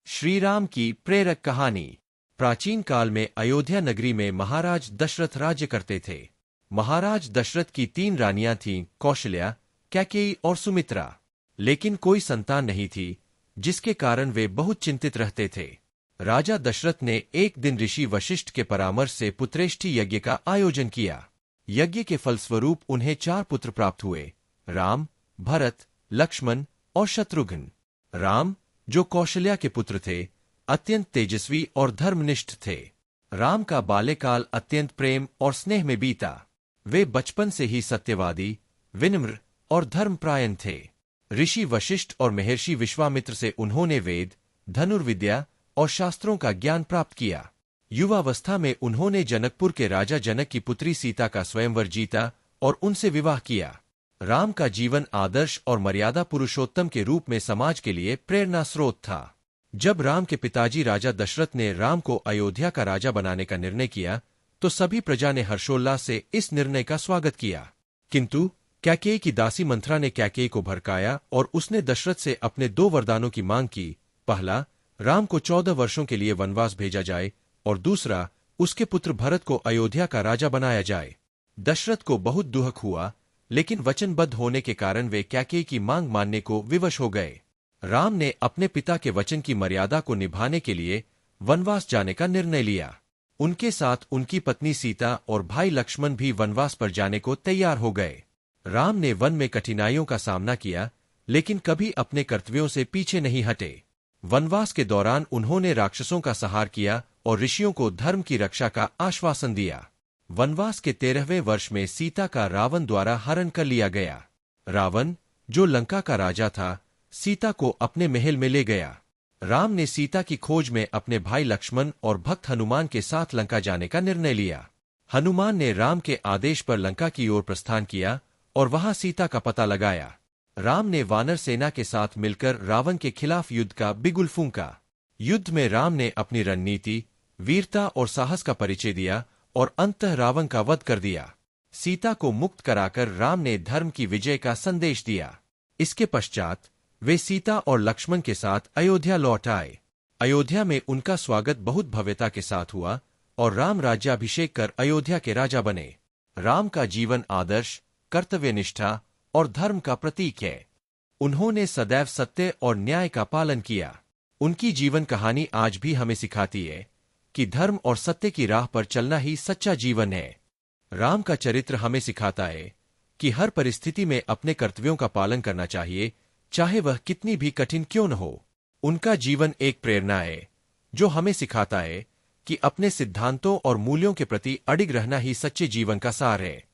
श्री राम की प्रेरक कहानी। प्राचीन काल में अयोध्या नगरी में महाराज दशरथ राज्य करते थे। महाराज दशरथ की 3 रानियां थीं, कौशल्या, कैकेयी और सुमित्रा। लेकिन कोई संतान नहीं थी, जिसके कारण वे बहुत चिंतित रहते थे। राजा दशरथ ने एक दिन ऋषि वशिष्ठ के परामर्श से पुत्रेष्टि यज्ञ का आयोजन किया। यज्ञ के फलस्वरूप उन्हें 4 पुत्र प्राप्त हुए, राम, भरत, लक्ष्मण और शत्रुघ्न। राम, जो कौशल्या के पुत्र थे, अत्यंत तेजस्वी और धर्मनिष्ठ थे। राम का बाल्यकाल अत्यंत प्रेम और स्नेह में बीता। वे बचपन से ही सत्यवादी, विनम्र और धर्मपरायण थे। ऋषि वशिष्ठ और महर्षि विश्वामित्र से उन्होंने वेद, धनुर्विद्या और शास्त्रों का ज्ञान प्राप्त किया। युवावस्था में उन्होंने जनकपुर के राजा जनक की पुत्री सीता का स्वयंवर जीता और उनसे विवाह किया। राम का जीवन आदर्श और मर्यादा पुरुषोत्तम के रूप में समाज के लिए प्रेरणा स्रोत था। जब राम के पिताजी राजा दशरथ ने राम को अयोध्या का राजा बनाने का निर्णय किया, तो सभी प्रजा ने हर्षोल्लास से इस निर्णय का स्वागत किया। किंतु कैकेयी की दासी मंथरा ने कैकेयी को भड़काया और उसने दशरथ से अपने 2 वरदानों की मांग की। पहला, राम को 14 वर्षों के लिए वनवास भेजा जाए और दूसरा, उसके पुत्र भरत को अयोध्या का राजा बनाया जाए। दशरथ को बहुत दुख हुआ, लेकिन वचनबद्ध होने के कारण वे कैकेयी की मांग मानने को विवश हो गए। राम ने अपने पिता के वचन की मर्यादा को निभाने के लिए वनवास जाने का निर्णय लिया। उनके साथ उनकी पत्नी सीता और भाई लक्ष्मण भी वनवास पर जाने को तैयार हो गए। राम ने वन में कठिनाइयों का सामना किया, लेकिन कभी अपने कर्तव्यों से पीछे नहीं हटे। वनवास के दौरान उन्होंने राक्षसों का संहार किया और ऋषियों को धर्म की रक्षा का आश्वासन दिया। वनवास के 13वें वर्ष में सीता का रावण द्वारा हरण कर लिया गया। रावण, जो लंका का राजा था, सीता को अपने महल में ले गया। राम ने सीता की खोज में अपने भाई लक्ष्मण और भक्त हनुमान के साथ लंका जाने का निर्णय लिया। हनुमान ने राम के आदेश पर लंका की ओर प्रस्थान किया और वहां सीता का पता लगाया। राम ने वानर सेना के साथ मिलकर रावण के खिलाफ युद्ध का बिगुल फूंका। युद्ध में राम ने अपनी रणनीति, वीरता और साहस का परिचय दिया और अंततः रावण का वध कर दिया। सीता को मुक्त कराकर राम ने धर्म की विजय का संदेश दिया। इसके पश्चात वे सीता और लक्ष्मण के साथ अयोध्या लौट आए। अयोध्या में उनका स्वागत बहुत भव्यता के साथ हुआ और राम राज्याभिषेक कर अयोध्या के राजा बने। राम का जीवन आदर्श, कर्तव्यनिष्ठा और धर्म का प्रतीक है। उन्होंने सदैव सत्य और न्याय का पालन किया। उनकी जीवन कहानी आज भी हमें सिखाती है कि धर्म और सत्य की राह पर चलना ही सच्चा जीवन है। राम का चरित्र हमें सिखाता है कि हर परिस्थिति में अपने कर्तव्यों का पालन करना चाहिए, चाहे वह कितनी भी कठिन क्यों न हो। उनका जीवन एक प्रेरणा है, जो हमें सिखाता है कि अपने सिद्धांतों और मूल्यों के प्रति अडिग रहना ही सच्चे जीवन का सार है।